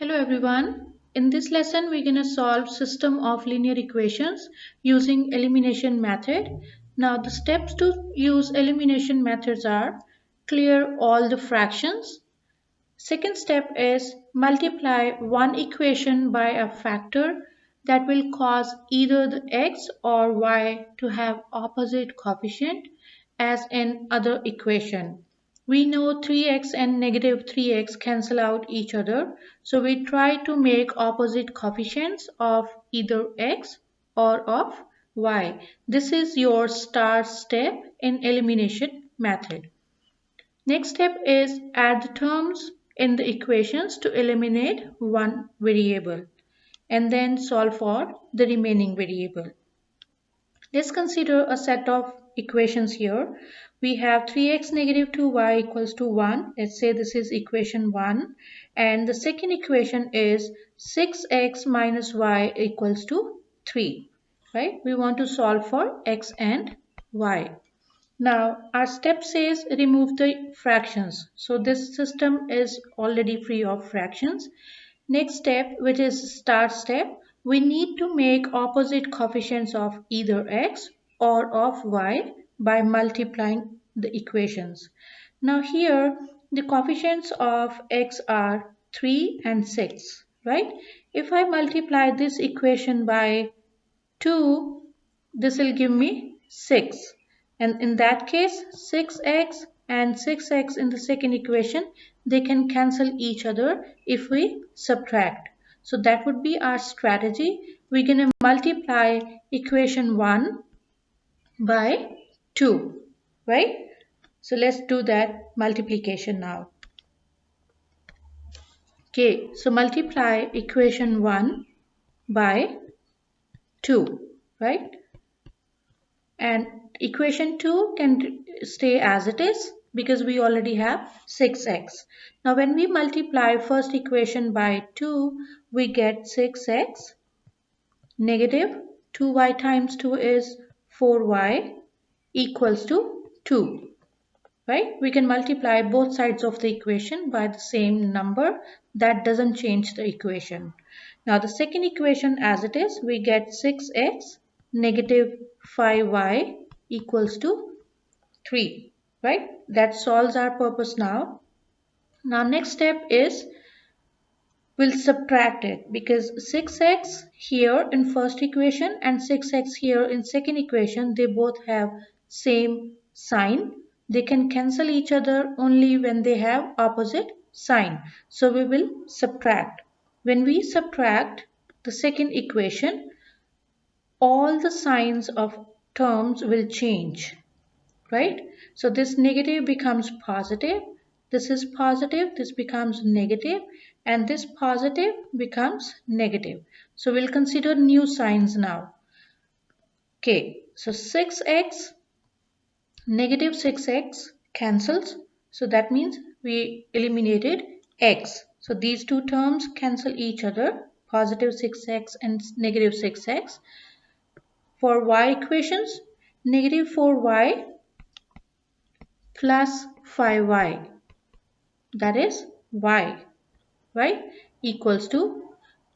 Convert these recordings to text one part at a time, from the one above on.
Hello everyone. In this lesson we're going to solve system of linear equations using elimination method. Now the steps to use elimination methods are: clear all the fractions. Second step is multiply one equation by a factor that will cause either the x or y to have opposite coefficient as in other equation. We know 3x and negative 3x cancel out each other, so we try to make opposite coefficients of either x or of y. This is your start step in elimination method. Next step is add the terms in the equations to eliminate one variable and then solve for the remaining variable. Let's consider a set of equations here. We have 3x negative 2y equals to 1. Let's say this is equation 1. And the second equation is 6x minus y equals to 3. Right? We want to solve for x and y. Now our step says remove the fractions. So this system is already free of fractions. Next step, which is start step, we need to make opposite coefficients of either x or of y by multiplying the equations. Now here the coefficients of x are 3 and 6, right? If I multiply this equation by 2, this will give me 6. And in that case, 6x and 6x in the second equation, they can cancel each other if we subtract. So that would be our strategy. We're going to multiply equation 1 by 2, right? So let's do that multiplication now. Okay, so multiply equation 1 by 2, right? And equation 2 can stay as it is because we already have 6x. Now when we multiply first equation by 2, we get 6x negative 2y times 2 is 4y equals to 2. Right? We can multiply both sides of the equation by the same number. That doesn't change the equation. Now the second equation as it is, we get 6x negative 5y equals to 3. Right? That solves our purpose now. Now next step is we'll subtract it because 6x here in first equation and 6x here in second equation, they both have same sign. They can cancel each other only when they have opposite sign. So we will subtract. When we subtract the second equation, all the signs of terms will change, right? So this negative becomes positive, this is positive, this becomes negative, and this positive becomes negative. So we'll consider new signs now. Okay, so 6x, negative 6x cancels. So that means we eliminated x. So these two terms cancel each other, positive 6x and negative 6x. For y equations, negative 4y plus 5y, that is y, right, equals to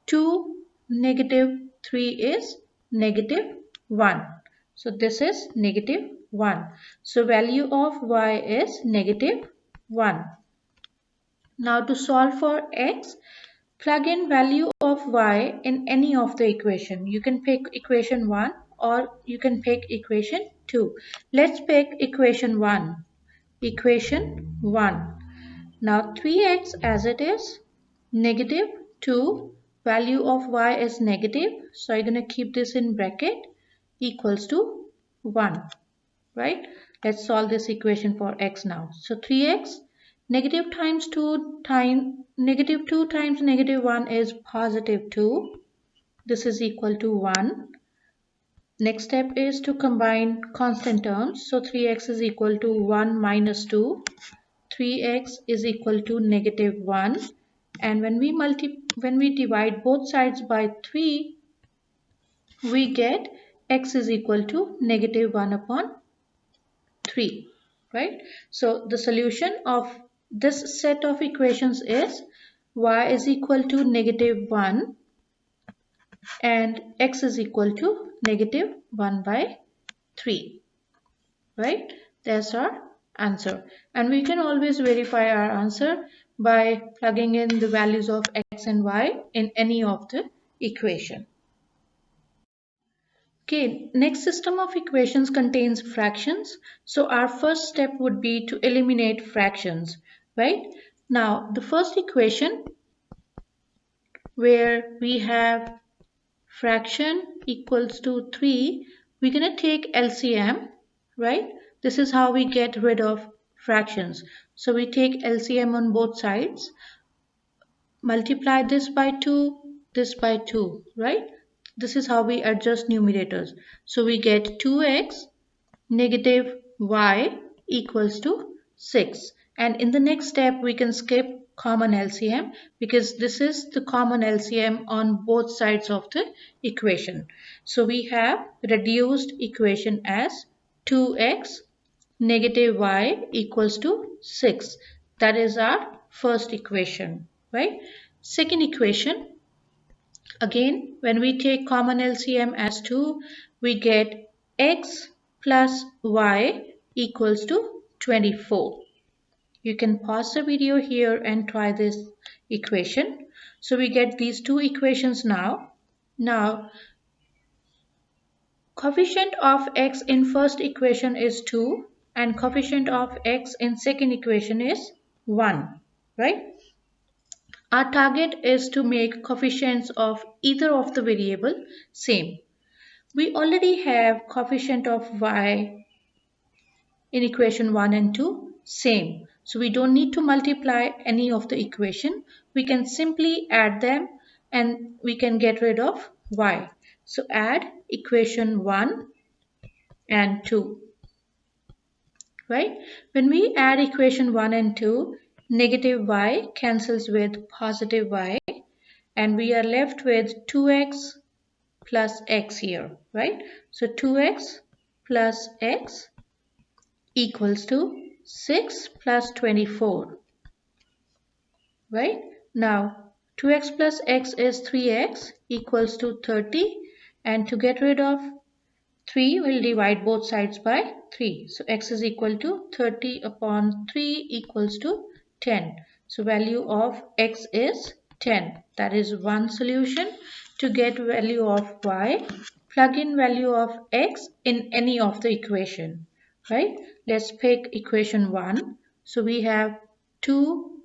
2 negative 3 is negative 1. So this is negative 1. So value of y is negative 1. Now to solve for x, plug in value of y in any of the equation. You can pick equation 1 or you can pick equation 2. Let's pick equation 1. Equation 1. Now 3x as it is, negative 2, value of y is negative, so I'm going to keep this in bracket, equals to 1, right? Let's solve this equation for x now. So 3x, negative times 2 times, negative 2 times negative 1 is positive 2. This is equal to 1. Next step is to combine constant terms. So 3x is equal to 1 minus 2. 3x is equal to negative 1, and when we divide both sides by 3, we get x is equal to negative 1 upon 3, right? So the solution of this set of equations is y is equal to -1 and x is equal to -1/3, right? That's our answer. And we can always verify our answer by plugging in the values of x and y in any of the equation. Okay, next system of equations contains fractions. So our first step would be to eliminate fractions, right? Now, the first equation where we have fraction equals to 3, we're going to take LCM, right? This is how we get rid of fractions. So we take LCM on both sides, multiply this by 2, right? This is how we adjust numerators. So we get 2x negative y equals to 6. And in the next step, we can skip common LCM because this is the common LCM on both sides of the equation. So we have reduced equation as 2x negative y equals to 6. That is our first equation, right? Second equation, again, when we take common LCM as 2, we get x plus y equals to 24. You can pause the video here and try this equation. So we get these two equations now. Now, coefficient of x in first equation is 2 and coefficient of x in second equation is 1, right? Our target is to make coefficients of either of the variable same. We already have coefficient of y in equation 1 and 2 same. So we don't need to multiply any of the equation. We can simply add them and we can get rid of y. So add equation 1 and 2, right? When we add equation 1 and 2, negative y cancels with positive y and we are left with 2x plus x here, right? So 2x plus x equals to 6 plus 24, right? Now 2x plus x is 3x equals to 30, and to get rid of 3, we'll divide both sides by 3. So x is equal to 30 upon 3 equals to 10. So value of x is 10. That is one solution. To get value of y, plug in value of x in any of the equation, right? Let's pick equation 1. So we have 2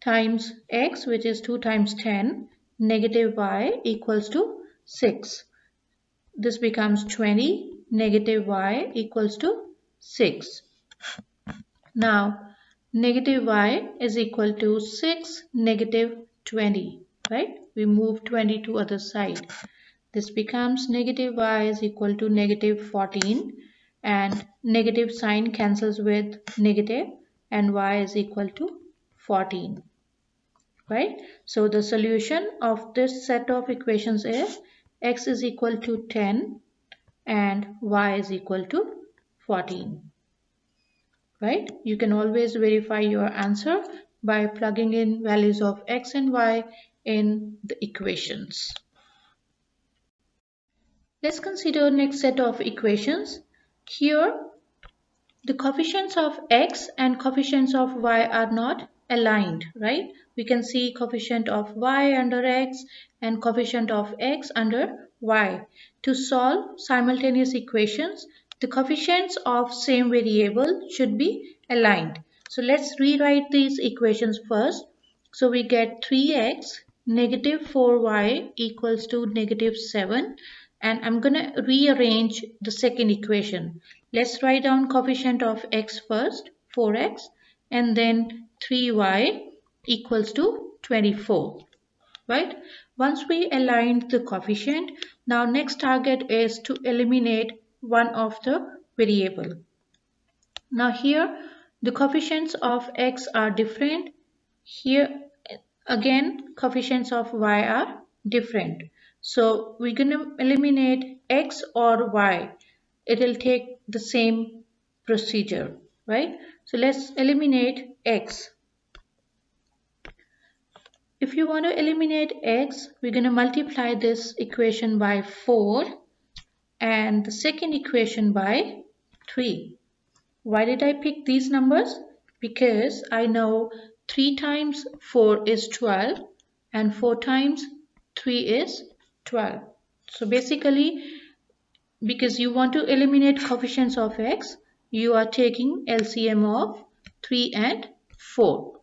times x, which is 2 times 10, negative y equals to 6. This becomes 20, negative y equals to 6. Now, negative y is equal to 6, negative 20, right? We move 20 to other side. This becomes negative y is equal to negative 14, and negative sign cancels with negative, and y is equal to 14, right? So the solution of this set of equations is x is equal to 10 and y is equal to 14, right? You can always verify your answer by plugging in values of x and y in the equations. Let's consider next set of equations. Here, the coefficients of x and coefficients of y are not aligned, right? We can see coefficient of y under x and coefficient of x under y. To solve simultaneous equations, the coefficients of same variable should be aligned. So let's rewrite these equations first. So we get 3x negative 4y equals to negative 7, and I'm going to rearrange the second equation. Let's write down coefficient of x first, 4x, and then 3y equals to 24, right? Once we aligned the coefficient, now next target is to eliminate one of the variable. Now here the coefficients of x are different. Here again coefficients of y are different. So we're going to eliminate x or y. It will take the same procedure, right? So let's eliminate x. If you want to eliminate x, we're going to multiply this equation by 4 and the second equation by 3. Why did I pick these numbers? Because I know 3 times 4 is 12 and 4 times 3 is 12. So basically, because you want to eliminate coefficients of x, you are taking LCM of 3 and 4,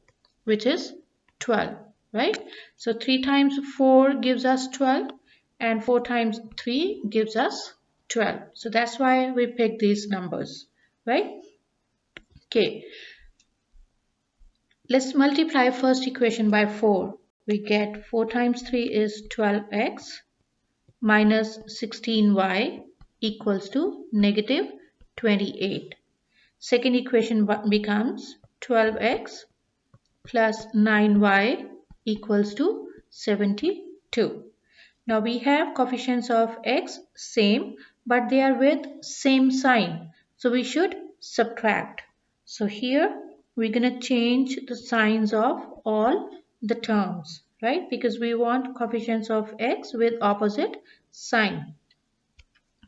which is 12, right? So 3 times 4 gives us 12 and 4 times 3 gives us 12. So that's why we pick these numbers, right? Okay, let's multiply first equation by 4. We get 4 times 3 is 12x minus 16y equals to negative 28. Second equation becomes 12x plus 9y equals to 72. Now we have coefficients of x same, but they are with same sign. So we should subtract. So here we're going to change the signs of all the terms, right? Because we want coefficients of x with opposite sign.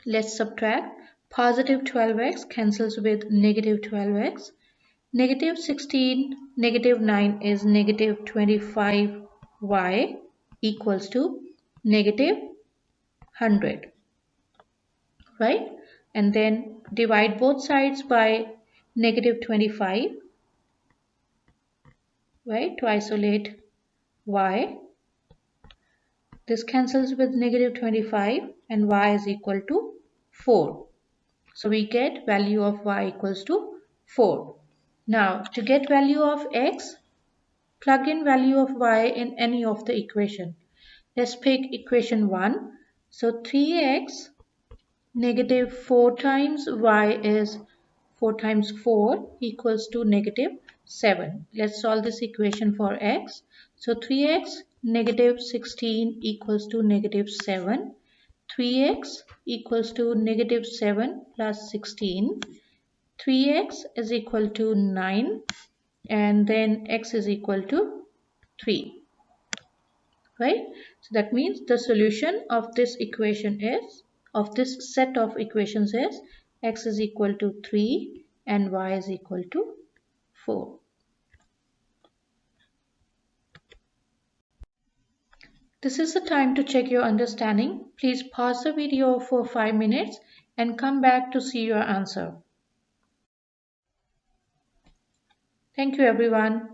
Let's subtract. Positive 12x cancels with negative 12x. Negative 16, negative 9 is negative 25y equals to negative 100, right? And then divide both sides by negative 25, right, to isolate y. This cancels with negative 25 and y is equal to 4. So we get value of y equals to 4. Now to get value of x, plug in value of y in any of the equation. Let's pick equation 1. So 3x negative 4 times y is 4 times 4 equals to negative 7. Let's solve this equation for x. So 3x negative 16 equals to negative 7. 3x equals to negative 7 plus 16. 3x is equal to 9 and then x is equal to 3. Right? So that means the solution of this equation is, of this set of equations is x is equal to 3 and y is equal to 4. This is the time to check your understanding. Please pause the video for 5 minutes and come back to see your answer. Thank you everyone.